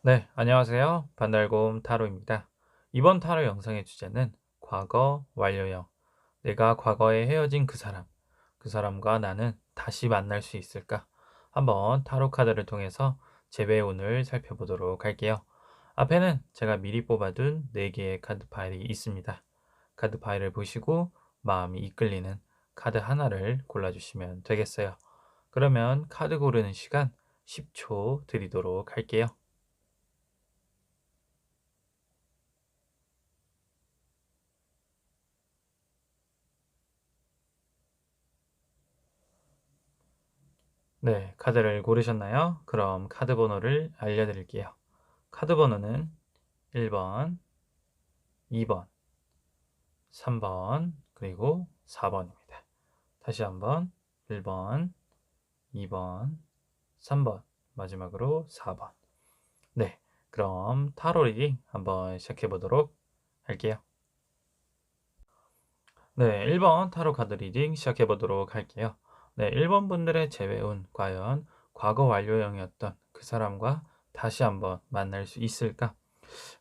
네, 안녕하세요. 반달곰 타로입니다. 이번 타로 영상의 주제는 과거 완료형. 내가 과거에 헤어진 그 사람, 그 사람과 나는 다시 만날 수 있을까? 한번 타로 카드를 통해서 재배의 운을 살펴보도록 할게요. 앞에는 제가 미리 뽑아둔 4개의 카드 파일이 있습니다. 카드 파일을 보시고 마음이 이끌리는 카드 하나를 골라주시면 되겠어요. 그러면 카드 고르는 시간 10초 드리도록 할게요. 네, 카드를 고르셨나요? 그럼 카드 번호를 알려드릴게요. 카드 번호는 1번, 2번, 3번, 그리고 4번입니다. 다시 한번 1번, 2번, 3번, 마지막으로 4번. 네, 그럼 타로 리딩 한번 시작해 보도록 할게요. 네, 1번 타로 카드 리딩 시작해 보도록 할게요. 네, 1번 분들의 재회운 과연 과거 완료형이었던 그 사람과 다시 한번 만날 수 있을까?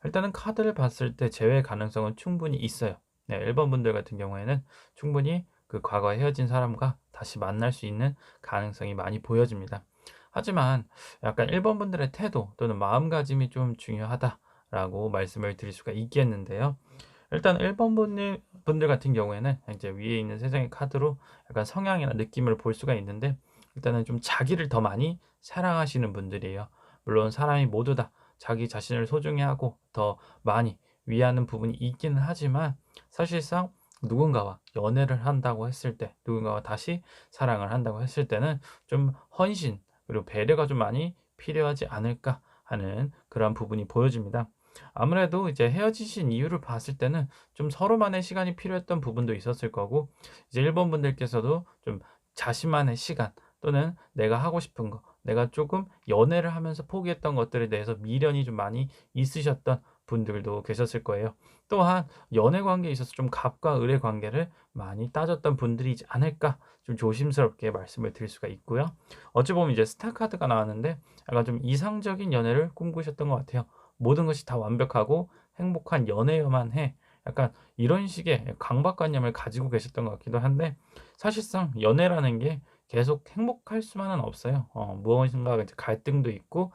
일단은 카드를 봤을 때 재회 가능성은 충분히 있어요. 네, 1번 분들 같은 경우에는 충분히 그 과거에 헤어진 사람과 다시 만날 수 있는 가능성이 많이 보여집니다. 하지만 약간 1번 분들의 태도 또는 마음가짐이 좀 중요하다라고 말씀을 드릴 수가 있겠는데요. 일단 1번 분들 같은 경우에는 이제 위에 있는 세 장의 카드로 약간 성향이나 느낌을 볼 수가 있는데 일단은 좀 자기를 더 많이 사랑하시는 분들이에요. 물론 사람이 모두 다 자기 자신을 소중히 하고 더 많이 위하는 부분이 있기는 하지만 사실상 누군가와 연애를 한다고 했을 때, 누군가와 다시 사랑을 한다고 했을 때는 좀 헌신 그리고 배려가 좀 많이 필요하지 않을까 하는 그런 부분이 보여집니다. 아무래도 이제 헤어지신 이유를 봤을 때는 좀 서로만의 시간이 필요했던 부분도 있었을 거고 이제 1번 분들께서도 좀 자신만의 시간 또는 내가 하고 싶은 거, 내가 조금 연애를 하면서 포기했던 것들에 대해서 미련이 좀 많이 있으셨던 분들도 계셨을 거예요. 또한 연애 관계에 있어서 좀 갑과 을의 관계를 많이 따졌던 분들이지 않을까 좀 조심스럽게 말씀을 드릴 수가 있고요. 어찌 보면 이제 스타 카드가 나왔는데 약간 좀 이상적인 연애를 꿈꾸셨던 것 같아요. 모든 것이 다 완벽하고 행복한 연애여만 해. 약간 이런 식의 강박관념을 가지고 계셨던 것 같기도 한데 사실상 연애라는 게 계속 행복할 수만은 없어요. 무엇인가 이제 갈등도 있고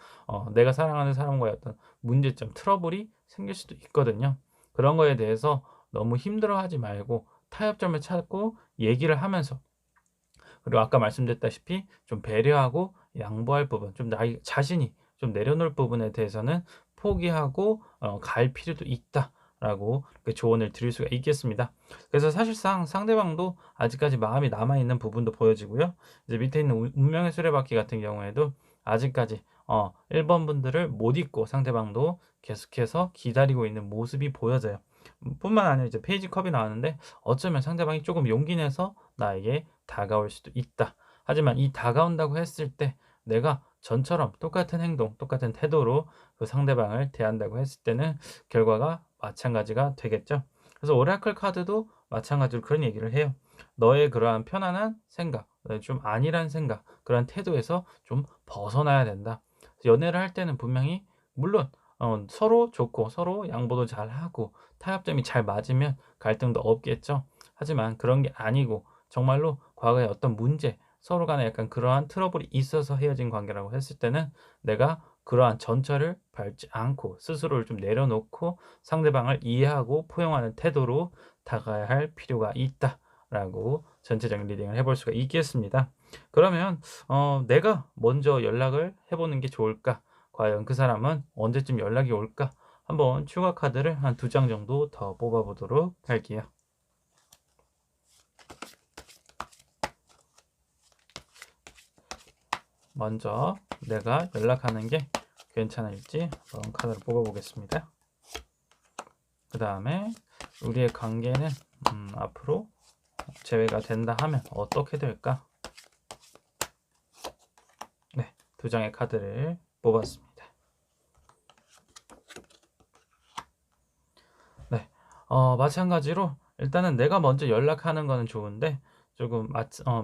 내가 사랑하는 사람과의 어떤 문제점, 트러블이 생길 수도 있거든요. 그런 거에 대해서 너무 힘들어하지 말고 타협점을 찾고 얘기를 하면서 그리고 아까 말씀드렸다시피 좀 배려하고 양보할 부분, 좀 나이 자신이 좀 내려놓을 부분에 대해서는 포기하고 갈 필요도 있다라고 이렇게 조언을 드릴 수가 있겠습니다. 그래서 사실상 상대방도 아직까지 마음이 남아 있는 부분도 보여지고요. 이제 밑에 있는 운명의 수레바퀴 같은 경우에도 아직까지 1번 분들을 못 잊고 상대방도 계속해서 기다리고 있는 모습이 보여져요. 뿐만 아니라 이제 페이지 컵이 나왔는데 어쩌면 상대방이 조금 용기 내서 나에게 다가올 수도 있다. 하지만 이 다가온다고 했을 때 내가 전처럼 똑같은 행동, 똑같은 태도로 그 상대방을 대한다고 했을 때는 결과가 마찬가지가 되겠죠. 그래서 오라클 카드도 마찬가지로 그런 얘기를 해요. 너의 그러한 편안한 생각, 너의 좀 안일한 생각, 그런 태도에서 좀 벗어나야 된다. 연애를 할 때는 분명히 물론 서로 좋고 서로 양보도 잘하고 타협점이 잘 맞으면 갈등도 없겠죠. 하지만 그런 게 아니고 정말로 과거에 어떤 문제, 서로 간에 약간 그러한 트러블이 있어서 헤어진 관계라고 했을 때는 내가 그러한 전철을 밟지 않고 스스로를 좀 내려놓고 상대방을 이해하고 포용하는 태도로 다가야 할 필요가 있다라고 전체적인 리딩을 해볼 수가 있겠습니다. 그러면 내가 먼저 연락을 해보는 게 좋을까? 과연 그 사람은 언제쯤 연락이 올까? 한번 추가 카드를 한 2장 정도 더 뽑아 보도록 할게요. 먼저 내가 연락하는 게 괜찮을지 한번 카드를 뽑아 보겠습니다. 그 다음에 우리의 관계는 앞으로 재회가 된다 하면 어떻게 될까? 네, 2장의 카드를 뽑았습니다. 네, 마찬가지로 일단은 내가 먼저 연락하는 거는 좋은데 조금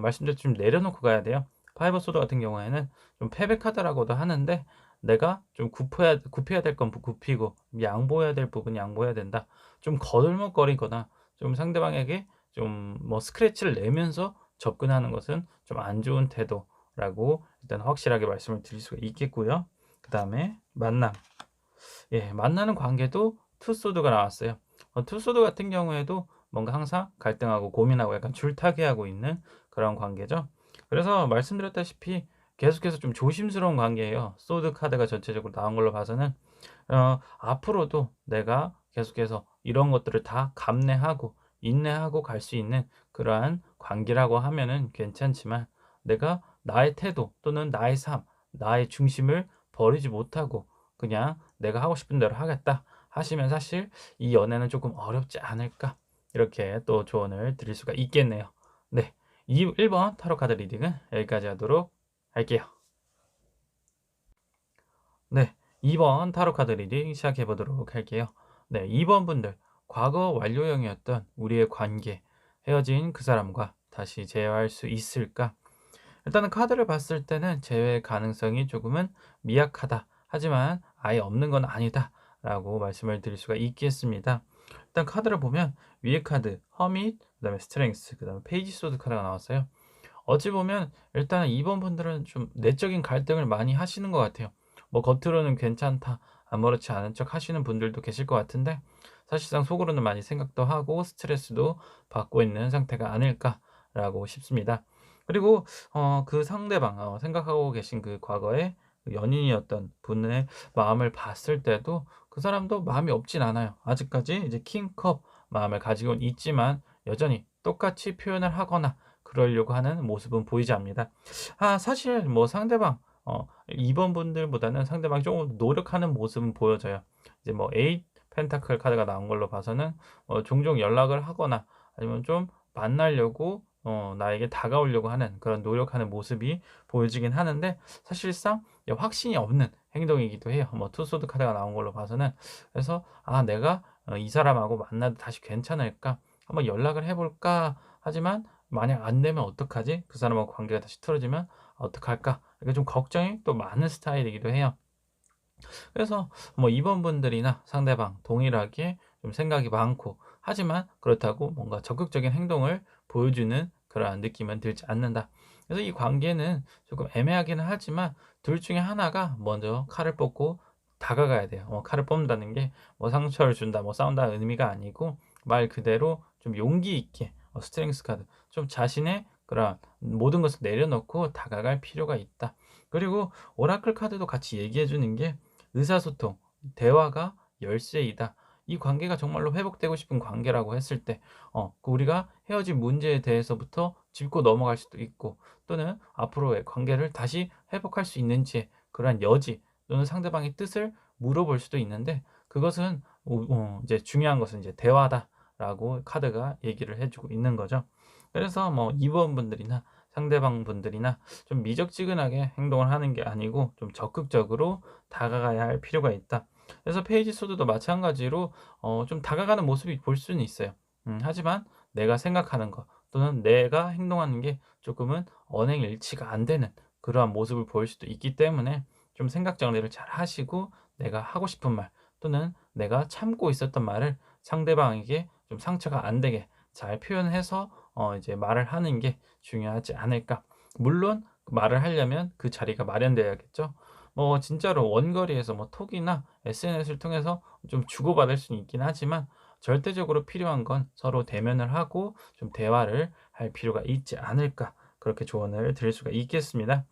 말씀대로 좀 내려놓고 가야 돼요. 파이브 소드 같은 경우에는 좀 패배 카드라고도 하는데 내가 좀 굽혀야 될 건 굽히고 양보해야 될 부분 양보해야 된다. 좀 거들먹거리거나 좀 상대방에게 좀 뭐 스크래치를 내면서 접근하는 것은 좀 안 좋은 태도라고 일단 확실하게 말씀을 드릴 수가 있겠고요. 그다음에 만남. 예, 만나는 관계도 투소드가 나왔어요. 투소드 같은 경우에도 뭔가 항상 갈등하고 고민하고 약간 줄타기 하고 있는 그런 관계죠. 그래서 말씀드렸다시피 계속해서 좀 조심스러운 관계예요. 소드 카드가 전체적으로 나온 걸로 봐서는 앞으로도 내가 계속해서 이런 것들을 다 감내하고 인내하고 갈 수 있는 그러한 관계라고 하면은 괜찮지만, 내가 나의 태도 또는 나의 삶, 나의 중심을 버리지 못하고 그냥 '내가 하고 싶은 대로 하겠다.' 하시면 사실 이 연애는 조금 어렵지 않을까, 이렇게 또 조언을 드릴 수가 있겠네요. 네. 이 1번 타로 카드 리딩은 여기까지 하도록 할게요. 네. 2번 타로 카드 리딩 시작해 보도록 할게요. 네. 2번 분들, 과거 완료형이었던 우리의 관계, 헤어진 그 사람과 다시 재회할 수 있을까? 일단은 카드를 봤을 때는 재회 가능성이 조금은 미약하다. 하지만 아예 없는 건 아니다라고 말씀을 드릴 수가 있겠습니다. 일단 카드를 보면 위에 카드 허밋, 그다음에 스트렝스, 그다음에 페이지 소드 카드가 나왔어요. 어찌 보면 일단은 이번 분들은 좀 내적인 갈등을 많이 하시는 것 같아요. 뭐 겉으로는 괜찮다, 아무렇지 않은 척 하시는 분들도 계실 것 같은데, 사실상 속으로는 많이 생각도 하고 스트레스도 받고 있는 상태가 아닐까라고 싶습니다. 그리고 그 상대방, 생각하고 계신 그 과거의 그 연인이었던 분의 마음을 봤을 때도 그 사람도 마음이 없진 않아요. 아직까지 이제 킹컵 마음을 가지고는 있지만 여전히 똑같이 표현을 하거나 그러려고 하는 모습은 보이지 않습니다. 사실 뭐 상대방 2번 분들보다는 상대방이 조금 노력하는 모습은 보여져요. 이제 뭐 에잇 펜타클 카드가 나온 걸로 봐서는 종종 연락을 하거나 아니면 좀 만나려고 나에게 다가오려고 하는 그런 노력하는 모습이 보여지긴 하는데, 사실상 확신이 없는 행동이기도 해요. 뭐 투소드 카드가 나온 걸로 봐서는. 그래서 '아 내가 이 사람하고 만나도 다시 괜찮을까? 한번 연락을 해 볼까?' 하지만 만약 안 되면 어떡하지? 그 사람하고 관계가 다시 틀어지면 어떡할까? 이게 좀 걱정이 또 많은 스타일이기도 해요. 그래서 뭐 이번 분들이나 상대방 동일하게 좀 생각이 많고, 하지만 그렇다고 뭔가 적극적인 행동을 보여주는 그러한 느낌은 들지 않는다. 그래서 이 관계는 조금 애매하기는 하지만 둘 중에 하나가 먼저 칼을 뽑고 다가가야 돼요. 칼을 뽑는다는 게 뭐 상처를 준다, 뭐 싸운다는 의미가 아니고, 말 그대로 좀 용기 있게 스트렝스 카드, 좀 자신의 그런 모든 것을 내려놓고 다가갈 필요가 있다. 그리고 오라클 카드도 같이 얘기해 주는 게 의사소통, 대화가 열쇠이다. 이 관계가 정말로 회복되고 싶은 관계라고 했을 때 그 우리가 헤어진 문제에 대해서부터 짚고 넘어갈 수도 있고, 또는 앞으로의 관계를 다시 회복할 수 있는지의 그러한 여지, 또는 상대방의 뜻을 물어볼 수도 있는데, 그것은 이제 중요한 것은 이제 대화다라고 카드가 얘기를 해 주고 있는 거죠. 그래서 뭐 이번분들이나 상대방 분들이나 좀 미적지근하게 행동을 하는 게 아니고 좀 적극적으로 다가가야 할 필요가 있다. 그래서 페이지 소드도 마찬가지로 좀 다가가는 모습이 볼 수는 있어요. 하지만 내가 생각하는 것 또는 내가 행동하는 게 조금은 언행일치가 안 되는 그러한 모습을 보일 수도 있기 때문에, 좀 생각 정리를 잘 하시고 내가 하고 싶은 말 또는 내가 참고 있었던 말을 상대방에게 좀 상처가 안 되게 잘 표현해서 이제 말을 하는 게 중요하지 않을까. 물론 말을 하려면 그 자리가 마련돼야겠죠. 뭐 진짜로 원거리에서 뭐 톡이나 SNS를 통해서 좀 주고받을 수는 있긴 하지만, 절대적으로 필요한 건 서로 대면을 하고 좀 대화를 할 필요가 있지 않을까, 그렇게 조언을 드릴 수가 있겠습니다.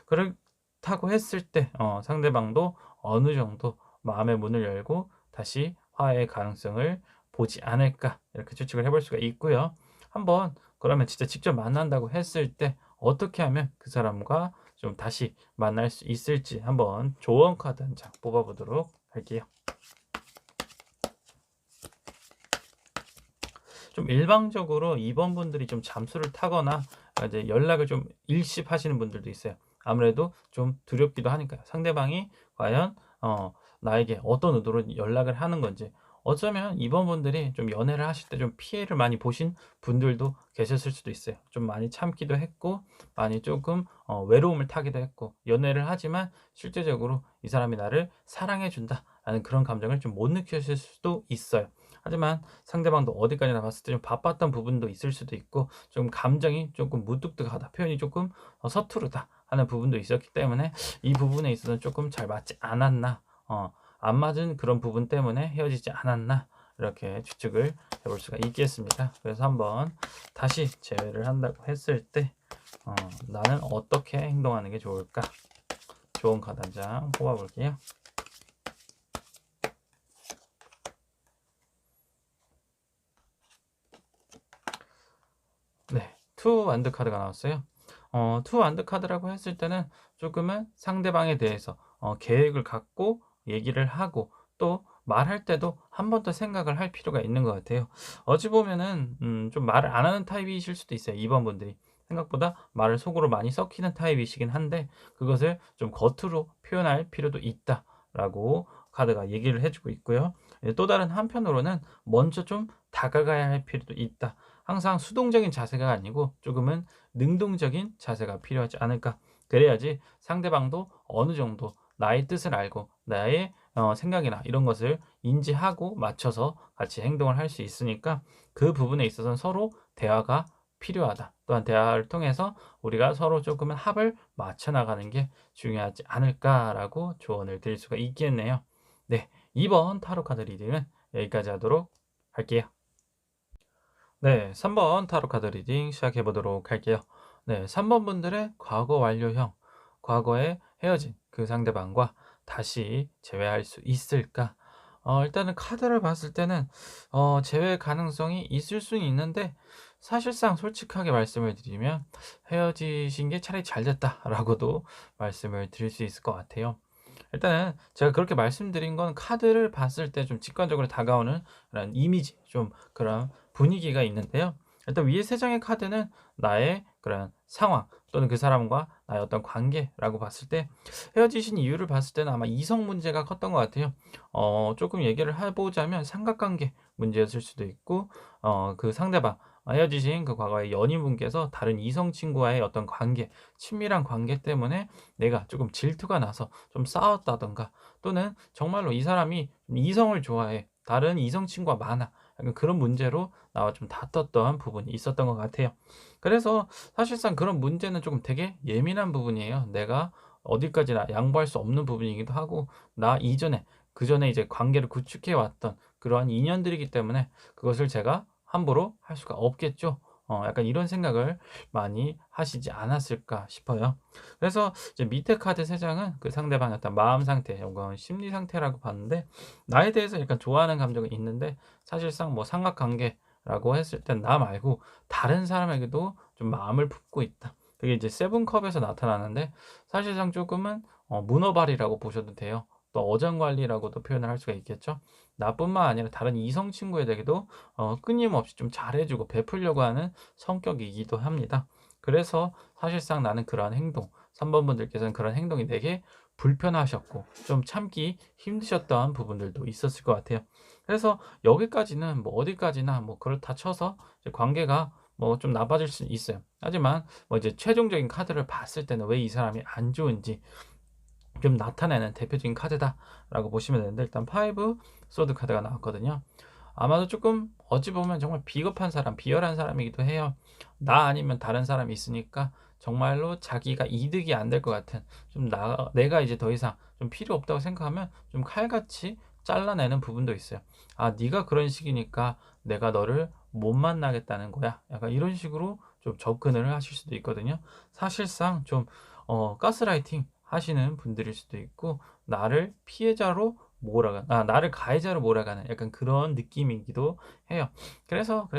그렇다고 했을 때 상대방도 어느 정도 마음의 문을 열고 다시 화해의 가능성을 보지 않을까, 이렇게 추측을 해볼 수가 있고요. 한번 그러면 진짜 직접 만난다고 했을 때 어떻게 하면 그 사람과 좀 다시 만날 수 있을지 한번 조언 카드 한 장 뽑아 보도록 할게요. 좀 일방적으로 이번 분들이 좀 잠수를 타거나 이제 연락을 좀 일십하시는 분들도 있어요. 아무래도 좀 두렵기도 하니까요. 상대방이 과연 나에게 어떤 의도로 연락을 하는 건지, 어쩌면 이번 분들이 좀 연애를 하실 때 좀 피해를 많이 보신 분들도 계셨을 수도 있어요. 좀 많이 참기도 했고 많이 조금 외로움을 타기도 했고 연애를 하지만 실제적으로 '이 사람이 나를 사랑해 준다.'라는 그런 감정을 좀 못 느끼실 수도 있어요. 하지만 상대방도 어디까지나 봤을 때 좀 바빴던 부분도 있을 수도 있고 좀 감정이 조금 무뚝뚝하다, 표현이 조금 서투르다 하는 부분도 있었기 때문에 이 부분에 있어서는 조금 잘 맞지 않았나, 안 맞은 그런 부분 때문에 헤어지지 않았나, 이렇게 추측을 해볼 수가 있겠습니다. 그래서 한번 다시 재회를 한다고 했을 때 어 '나는 어떻게 행동하는 게 좋을까?' 좋은 카드 한 장 뽑아 볼게요. 네. 투 완드 카드가 나왔어요. 투 완드 카드라고 했을 때는 조금은 상대방에 대해서 계획을 갖고 얘기를 하고 또 말할 때도 한 번 더 생각을 할 필요가 있는 것 같아요. 어찌 보면은 좀 말을 안 하는 타입이실 수도 있어요, 2 번 분들이. 생각보다 말을 속으로 많이 썩히는 타입이시긴 한데 그것을 좀 겉으로 표현할 필요도 있다라고 카드가 얘기를 해 주고 있고요. 예, 또 다른 한편으로는 먼저 좀 다가가야 할 필요도 있다. 항상 수동적인 자세가 아니고 조금은 능동적인 자세가 필요하지 않을까. 그래야지 상대방도 어느 정도 나의 뜻을 알고 나의 생각이나 이런 것을 인지하고 맞춰서 같이 행동을 할 수 있으니까 그 부분에 있어서는 서로 대화가 필요하다. 또한 대화를 통해서 우리가 서로 조금은 합을 맞춰 나가는 게 중요하지 않을까라고 조언을 드릴 수가 있겠네요. 네, 이번 타로 카드 리딩은 여기까지 하도록 할게요. 네, 3번 타로 카드 리딩 시작해 보도록 할게요. 네, 3번 분들의 과거 완료형, 과거에 헤어진 그 상대방과 다시 재회할 수 있을까? 일단은 카드를 봤을 때는 재회 가능성이 있을 수는 있는데 사실상 솔직하게 말씀을 드리면 헤어지신 게 차라리 잘 됐다라고도 말씀을 드릴 수 있을 것 같아요. 일단은 제가 그렇게 말씀드린 건 카드를 봤을 때 좀 직관적으로 다가오는 그런 이미지, 좀 그런 분위기가 있는데요. 일단 위에 세 장의 카드는 나의 그런 상황 또는 그 사람과 나의 어떤 관계라고 봤을 때 헤어지신 이유를 봤을 때는 아마 이성 문제가 컸던 것 같아요. 조금 얘기를 해 보자면 삼각관계 문제였을 수도 있고 그 상대방, 헤어지신 그 과거의 연인분께서 다른 이성 친구와의 어떤 관계, 친밀한 관계 때문에 내가 조금 질투가 나서 좀 싸웠다든가, 또는 정말로 이 사람이 좀 이성을 좋아해. 다른 이성 친구가 많아. 약간 그런 문제로 나와 좀 다퉜던 부분이 있었던 것 같아요. 그래서 사실상 그런 문제는 조금 되게 예민한 부분이에요. 내가 어디까지나 양보할 수 없는 부분이기도 하고, 나 이전에, 그전에 이제 관계를 구축해 왔던 그러한 인연들이기 때문에 그것을 제가 함부로 할 수가 없겠죠. 약간 이런 생각을 많이 하시지 않았을까 싶어요. 그래서 이제 밑에 카드 3 장은 그 상대방의 어떤 마음 상태, 혹은 심리 상태라고 봤는데, 나에 대해서 약간 좋아하는 감정이 있는데 사실상 뭐 삼각관계라고 했을 땐 나 말고 다른 사람에게도 좀 마음을 품고 있다. 그게 이제 세븐 컵에서 나타나는데 사실상 조금은 문어발이라고 보셔도 돼요. 또 어장관리라고도 표현을 할 수가 있겠죠. 나뿐만 아니라 다른 이성 친구에게도 끊임없이 좀 잘해 주고 베풀려고 하는 성격이기도 합니다. 그래서 사실상 나는 그러한 행동, 3번 분들께서는 그런 행동이 되게 불편하셨고 좀 참기 힘드셨던 부분들도 있었을 것 같아요. 그래서 여기까지는 뭐 어디까지나 뭐 그렇다 쳐서 이제 관계가 뭐 좀 나빠질 수 있어요. 하지만 뭐 이제 최종적인 카드를 봤을 때는 왜 이 사람이 안 좋은지 좀 나타내는 대표적인 카드다라고 보시면 되는데, 일단 파이브 소드 카드가 나왔거든요. 아마도 조금 어찌 보면 정말 비겁한 사람, 비열한 사람이기도 해요. 나 아니면 다른 사람이 있으니까 정말로 자기가 이득이 안 될 것 같은, 좀 내가 이제 더 이상 좀 필요 없다고 생각하면 좀 칼같이 잘라내는 부분도 있어요. '아 네가 그런 식이니까 내가 너를 못 만나겠다는 거야.' 약간 이런 식으로 좀 접근을 하실 수도 있거든요. 사실상 좀 가스라이팅 하시는 분들일 수도 있고, 나를 피해자로 나를 가해자로 몰아가는 약간 그런 느낌이기도 해요. 그래서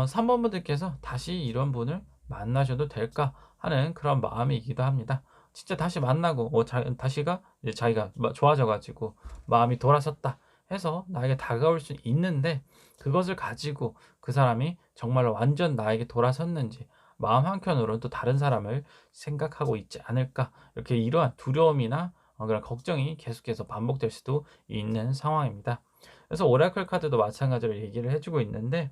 3 번 분들께서 '다시 이런 분을 만나셔도 될까?' 하는 그런 마음이기도 합니다. 진짜 다시 만나고 다시가 이제 자기가 좋아져 가지고 마음이 돌아섰다 해서 나에게 다가올 수 있는데, 그것을 가지고 그 사람이 정말로 완전 나에게 돌아섰는지, 마음 한켠으로는 또 다른 사람을 생각하고 있지 않을까, 이렇게 이러한 두려움이나 그런 걱정이 계속해서 반복될 수도 있는 상황입니다. 그래서 오라클 카드도 마찬가지로 얘기를 해 주고 있는데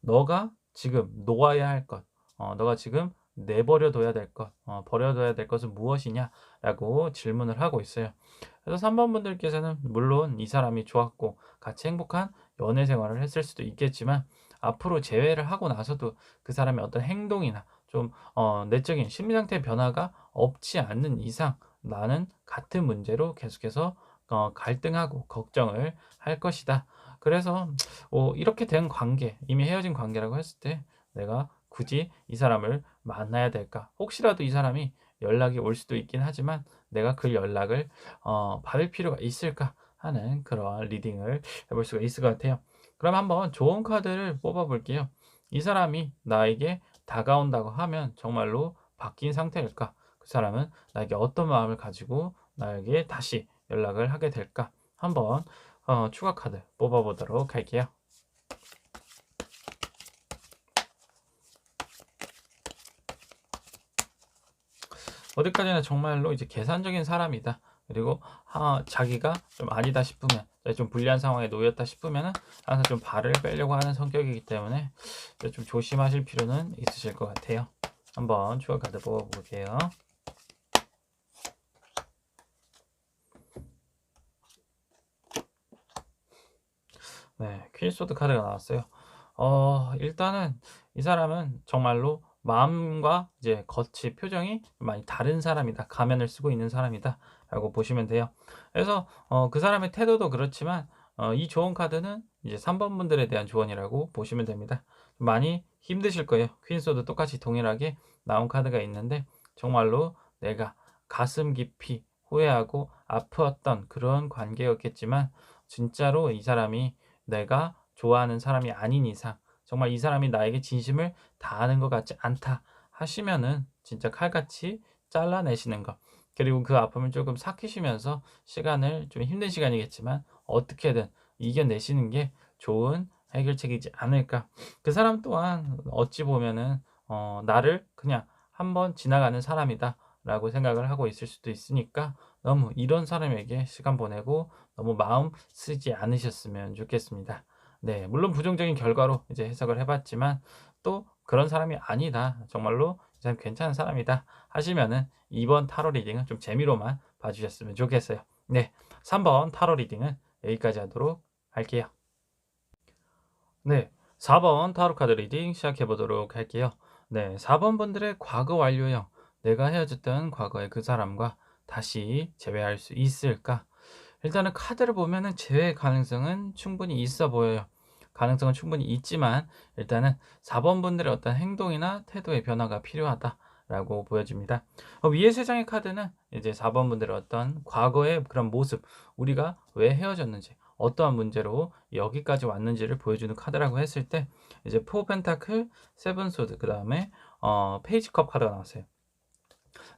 너가 지금 놓아야 할 것, 너가 지금 내버려 둬야 될 것, 버려 둬야 될 것은 무엇이냐라고 질문을 하고 있어요. 그래서 3번 분들께서는 물론 이 사람이 좋았고 같이 행복한 연애 생활을 했을 수도 있겠지만 앞으로 재회를 하고 나서도 그 사람의 어떤 행동이나 좀 내적인 심리 상태의 변화가 없지 않는 이상 나는 같은 문제로 계속해서 갈등하고 걱정을 할 것이다. 그래서 이렇게 된 관계, 이미 헤어진 관계라고 했을 때 '내가 굳이 이 사람을 만나야 될까?' 혹시라도 이 사람이 연락이 올 수도 있긴 하지만 '내가 그 연락을 받을 필요가 있을까?' 하는 그러한 리딩을 해볼 수가 있을 것 같아요. 그럼 한번 좋은 카드를 뽑아 볼게요. 이 사람이 나에게 다가온다고 하면 정말로 바뀐 상태일까? 그 사람은 나에게 어떤 마음을 가지고 나에게 다시 연락을 하게 될까? 한번 추가 카드 뽑아 보도록 할게요. 어디까지나 정말로 이제 계산적인 사람이다. 그리고 자기가 좀 아니다 싶으면, 좀 불리한 상황에 놓였다 싶으면은 항상 좀 발을 빼려고 하는 성격이기 때문에 이제 좀 조심하실 필요는 있으실 것 같아요. 한번 추가 카드 뽑아 볼게요. 네. 퀸 소드 카드가 나왔어요. 일단은 이 사람은 정말로 마음과 이제 겉이 표정이 많이 다른 사람이다. 가면을 쓰고 있는 사람이다라고 보시면 돼요. 그래서 그 사람의 태도도 그렇지만 이 좋은 카드는 이제 3번 분들에 대한 조언이라고 보시면 됩니다. 많이 힘드실 거예요. 퀸 소드 똑같이 동일하게 나온 카드가 있는데 정말로 내가 가슴 깊이 후회하고 아프었던 그런 관계였겠지만 진짜로 이 사람이 내가 좋아하는 사람이 아닌 이상 정말 '이 사람이 나에게 진심을 다하는 것 같지 않다.' 하시면은 진짜 칼같이 잘라내시는 것, 그리고 그 아픔을 쪼금 삭히시면서 시간을, 좀 힘든 시간이겠지만 어떻게든 이겨내시는 게 좋은 해결책이지 않을까. 그 사람 또한 어찌 보면은 '나를 그냥 한번 지나가는 사람이다.'라고 생각을 하고 있을 수도 있으니까 너무 이런 사람에게 시간 보내고 너무 마음 쓰지 않으셨으면 좋겠습니다. 네. 물론 부정적인 결과로 이제 해석을 해 봤지만 또 '그런 사람이 아니다. 정말로 이 사람 괜찮은 사람이다.' 하시면은 이번 타로 리딩은 좀 재미로만 봐 주셨으면 좋겠어요. 네. 3번 타로 리딩은 여기까지 하도록 할게요. 네. 4번 타로 카드 리딩 시작해 보도록 할게요. 네. 4번 분들의 과거 완료형. 내가 헤어졌던 과거의 그 사람과 다시 재회할 수 있을까? 일단은 카드를 보면은 재회 가능성은 충분히 있어 보여요. 가능성은 충분히 있지만 일단은 4번 분들의 어떤 행동이나 태도의 변화가 필요하다라고 보여집니다. 위에 세 장의 카드는 이제 4번 분들의 어떤 과거의 그런 모습, 우리가 왜 헤어졌는지, 어떠한 문제로 여기까지 왔는지를 보여주는 카드라고 했을 때 이제 포 펜타클, 세븐 소드, 그다음에 페이지 컵 카드가 나왔어요.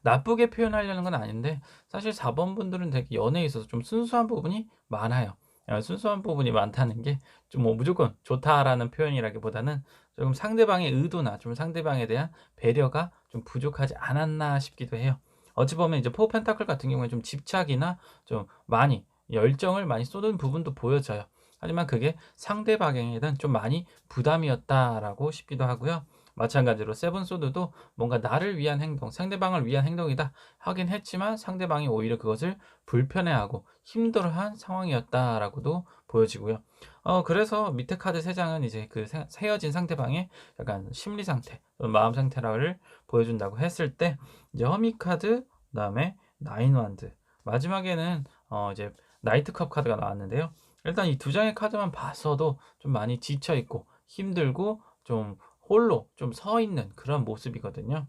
나쁘게 표현하려는 건 아닌데 사실 4번 분들은 되게 연애에 있어서 좀 순수한 부분이 많아요. 순수한 부분이 많다는 게 좀 뭐 무조건 좋다라는 표현이라기보다는 조금 상대방의 의도나 좀 상대방에 대한 배려가 좀 부족하지 않았나 싶기도 해요. 어찌 보면 이제 포 펜타클 같은 경우에 좀 집착이나 좀 많이 열정을 많이 쏟은 부분도 보여져요. 하지만 그게 상대방에게는 좀 많이 부담이었다라고 싶기도 하고요. 마찬가지로 세븐 소드도 뭔가 나를 위한 행동, 상대방을 위한 행동이다 하긴 했지만 상대방이 오히려 그것을 불편해하고 힘들어한 상황이었다라고도 보여지고요. 그래서 밑에 카드 3 장은 이제 그 헤어진 상대방의 약간 심리 상태, 마음 상태를 보여준다고 했을 때 이제 허미 카드, 그다음에 나인 완드, 마지막에는 이제 나이트 컵 카드가 나왔는데요. 일단 이 두 장의 카드만 봤어도 좀 많이 지쳐 있고 힘들고 좀 홀로 좀 서 있는 그런 모습이거든요.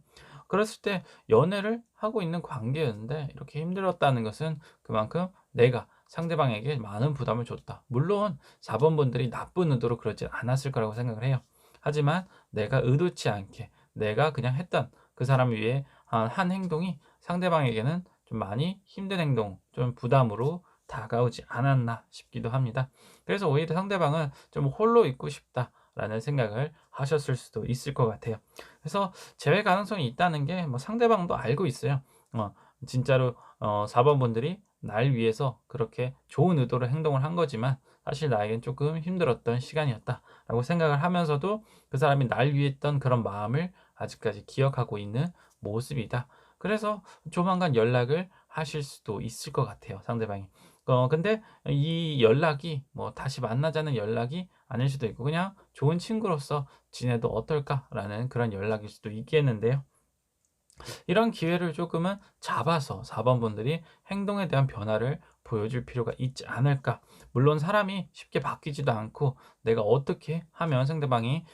그랬을 때 연애를 하고 있는 관계였는데 이렇게 힘들었다는 것은 그만큼 내가 상대방에게 많은 부담을 줬다. 물론 4번 분들이 나쁜 의도로 그러진 않았을 거라고 생각을 해요. 하지만 내가 의도치 않게 내가 그냥 했던 그 사람을 위해 한 행동이 상대방에게는 좀 많이 힘든 행동, 좀 부담으로 다가오지 않았나 싶기도 합니다. 그래서 오히려 상대방은 좀 '홀로 있고 싶다.'라는 생각을 하셨을 수도 있을 것 같아요. 그래서 재회 가능성이 있다는 게 뭐 상대방도 알고 있어요. 어 진짜로 4번 분들이 날 위해서 그렇게 좋은 의도로 행동을 한 거지만 사실 나에겐 조금 힘들었던 시간이었다라고 생각을 하면서도 그 사람이 날 위해 했던 그런 마음을 아직까지 기억하고 있는 모습이다. 그래서 조만간 연락을 하실 수도 있을 것 같아요, 상대방이. 근데 이 연락이 뭐 다시 만나자는 연락이 아닐 수도 있고 그냥 좋은 친구로서 지내도 어떨까라는 그런 연락일 수도 있겠는데요. 이런 기회를 조금은 잡아서 4번 분들이 행동에 대한 변화를 보여줄 필요가 있지 않을까. 물론 사람이 쉽게 바뀌지도 않고 내가 어떻게 하면 상대방이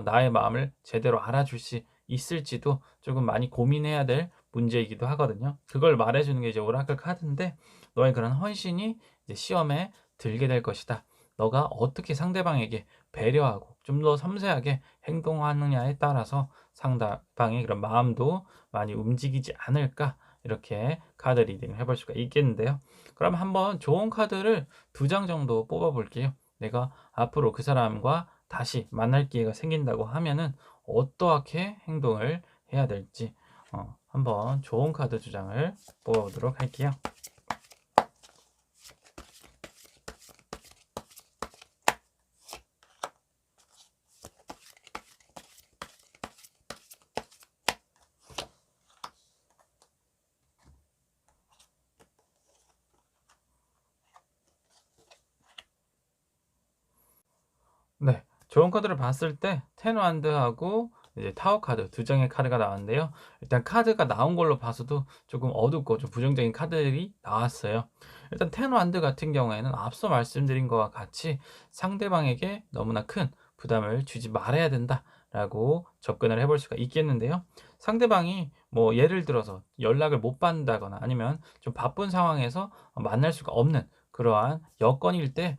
나의 마음을 제대로 알아줄 수 있을지도 조금 많이 고민해야 될 문제이기도 하거든요. 그걸 말해 주는 게 이제 오라클 카드인데 너의 그런 헌신이 이제 시험에 들게 될 것이다. 너가 어떻게 상대방에게 배려하고 좀 더 섬세하게 행동하느냐에 따라서 상대방의 그런 마음도 많이 움직이지 않을까 이렇게 카드 리딩을 해볼 수가 있겠는데요. 그럼 한번 좋은 카드를 2장 정도 뽑아 볼게요. 내가 앞으로 그 사람과 다시 만날 기회가 생긴다고 하면은 어떠하게 행동을 해야 될지 한번 좋은 카드 2장을 뽑아 보도록 할게요. 네. 좋은 카드를 봤을 때 텐 완드하고 이제 타워 카드 2장의 카드가 나왔는데요. 일단 카드가 나온 걸로 봐서도 조금 어둡고 좀 부정적인 카드들이 나왔어요. 일단 텐 완드 같은 경우에는 앞서 말씀드린 것과 같이 상대방에게 너무나 큰 부담을 주지 말아야 된다라고 접근을 해볼 수가 있겠는데요. 상대방이 뭐 예를 들어서 연락을 못 받는다거나 아니면 좀 바쁜 상황에서 만날 수가 없는 그러한 여건일 때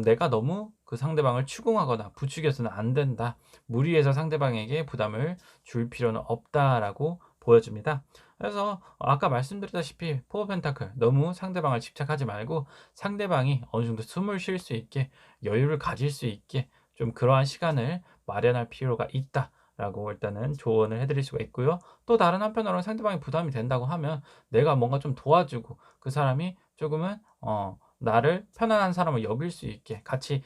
내가 너무 그 상대방을 추궁하거나 부추겨서는 안 된다. 무리해서 상대방에게 부담을 줄 필요는 없다라고 보여집니다. 그래서 아까 말씀드렸다시피 포어 펜타클 너무 상대방을 집착하지 말고 상대방이 어느 정도 숨을 쉴 수 있게 여유를 가질 수 있게 좀 그러한 시간을 마련할 필요가 있다라고 일단은 조언을 해드릴 수가 있고요. 또 다른 한편으로는 상대방이 부담이 된다고 하면 내가 뭔가 좀 도와주고 그 사람이 조금은 나를 편안한 사람을 여길 수 있게 같이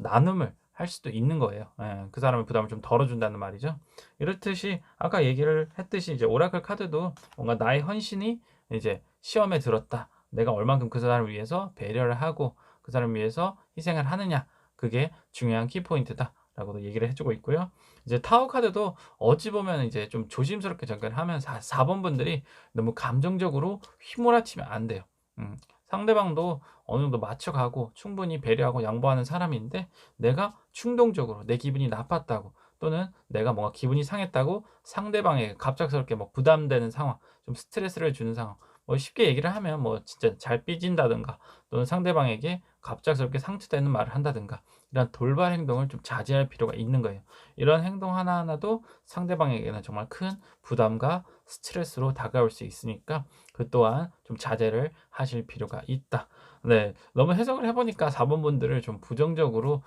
나눔을 할 수도 있는 거예요. 예. 그 사람의 부담을 좀 덜어 준다는 말이죠. 이렇듯이 아까 얘기를 했듯이 이제 오라클 카드도 뭔가 나의 헌신이 이제 시험에 들었다. 내가 얼만큼 그 사람을 위해서 배려를 하고 그 사람을 위해서 희생을 하느냐. 그게 중요한 키포인트다라고도 얘기를 해 주고 있고요. 이제 타워 카드도 어찌 보면 이제 좀 조심스럽게 접근을 하면 4번 분들이 너무 감정적으로 휘몰아치면 안 돼요. 음. 상대방도 어느 정도 맞춰가고 충분히 배려하고 양보하는 사람인데 내가 충동적으로 내 기분이 나빴다고 또는 내가 뭔가 기분이 상했다고 상대방에게 갑작스럽게 뭐 부담되는 상황, 좀 스트레스를 주는 상황, 뭐 쉽게 얘기를 하면 뭐 진짜 잘 삐진다든가 또는 상대방에게 갑작스럽게 상처되는 말을 한다든가 이런 돌발 행동을 좀 자제할 필요가 있는 거예요. 이런 행동 하나하나도 상대방에게는 정말 큰 부담과 스트레스로 다가올 수 있으니까 그 또한 좀 자제를 하실 필요가 있다. 네. 너무 해석을 해 보니까 4번 분들을 좀 부정적으로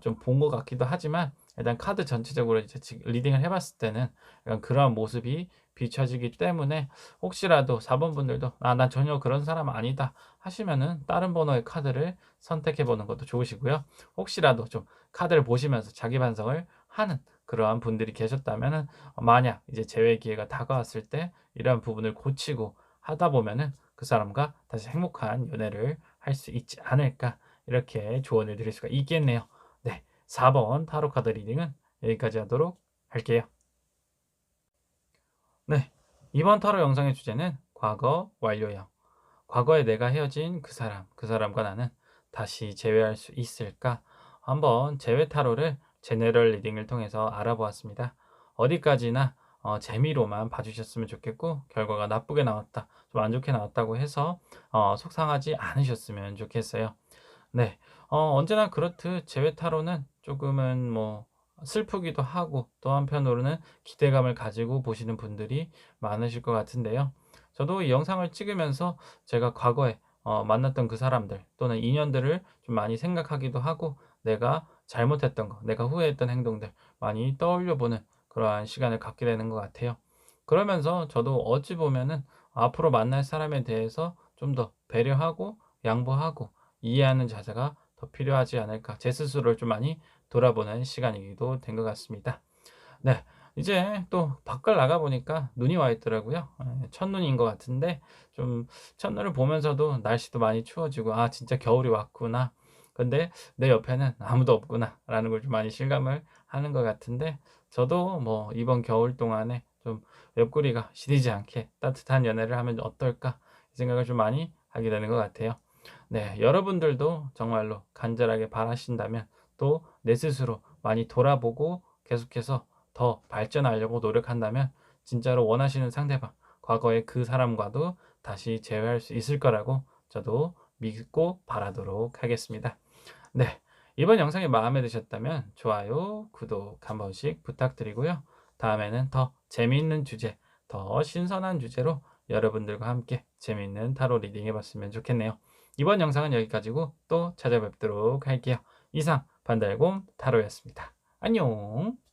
좀 본 것 같기도 하지만 일단 카드 전체적으로 이제 지금 리딩을 해 봤을 때는 약간 그러한 모습이 비춰지기 때문에 혹시라도 4번 분들도 '아 난 전혀 그런 사람 아니다.' 하시면은 다른 번호의 카드를 선택해 보는 것도 좋으시고요. 혹시라도 좀 카드를 보시면서 자기 반성을 하는 그러한 분들이 계셨다면은 만약 이제 재회 기회가 다가왔을 때 이러한 부분을 고치고 하다 보면은 그 사람과 다시 행복한 연애를 할 수 있지 않을까 이렇게 조언을 드릴 수가 있겠네요. 네. 4번 타로 카드 리딩은 여기까지 하도록 할게요. 네. 이번 타로 영상의 주제는 과거 완료형. 과거에 내가 헤어진 그 사람과 나는 다시 재회할 수 있을까? 한번 재회 타로를 제너럴 리딩을 통해서 알아보았습니다. 어디까지나 재미로만 봐주셨으면 좋겠고 결과가 나쁘게 나왔다, 좀 안 좋게 나왔다고 해서 속상하지 않으셨으면 좋겠어요. 네. 언제나 그렇듯 재회 타로는 조금은 뭐 슬프기도 하고 또 한편으로는 기대감을 가지고 보시는 분들이 많으실 것 같은데요. 저도 이 영상을 찍으면서 제가 과거에 만났던 그 사람들 또는 인연들을 좀 많이 생각하기도 하고 내가 잘못했던 거, 내가 후회했던 행동들 많이 떠올려 보는 그러한 시간을 갖게 되는 것 같아요. 그러면서 저도 어찌 보면은 앞으로 만날 사람에 대해서 좀 더 배려하고 양보하고 이해하는 자세가 더 필요하지 않을까. 제 스스로를 좀 많이 돌아보는 시간이기도 된 것 같습니다. 네. 이제 또 밖을 나가 보니까 눈이 와 있더라고요. 첫눈인 것 같은데 좀 첫눈을 보면서도 날씨도 많이 추워지고 '아 진짜 겨울이 왔구나. 근데 내 옆에는 아무도 없구나.'라는 걸 좀 많이 실감을 하는 것 같은데 저도 뭐 '이번 겨울 동안에 좀 옆구리가 시리지 않게 따뜻한 연애를 하면 어떨까?' 이 생각을 좀 많이 하게 되는 것 같아요. 네. 여러분들도 정말로 간절하게 바라신다면 또 내 스스로 많이 돌아보고 계속해서 더 발전하려고 노력한다면 진짜로 원하시는 상대방, 과거의 그 사람과도 다시 재회할 수 있을 거라고 저도 믿고 바라도록 하겠습니다. 네. 이번 영상이 마음에 드셨다면 좋아요, 구독 한 번씩 부탁드리고요. 다음에는 더 재미있는 주제, 더 신선한 주제로 여러분들과 함께 재미있는 타로 리딩 해봤으면 좋겠네요. 이번 영상은 여기까지고 또 찾아뵙도록 할게요. 이상 반달곰 타로였습니다. 안녕.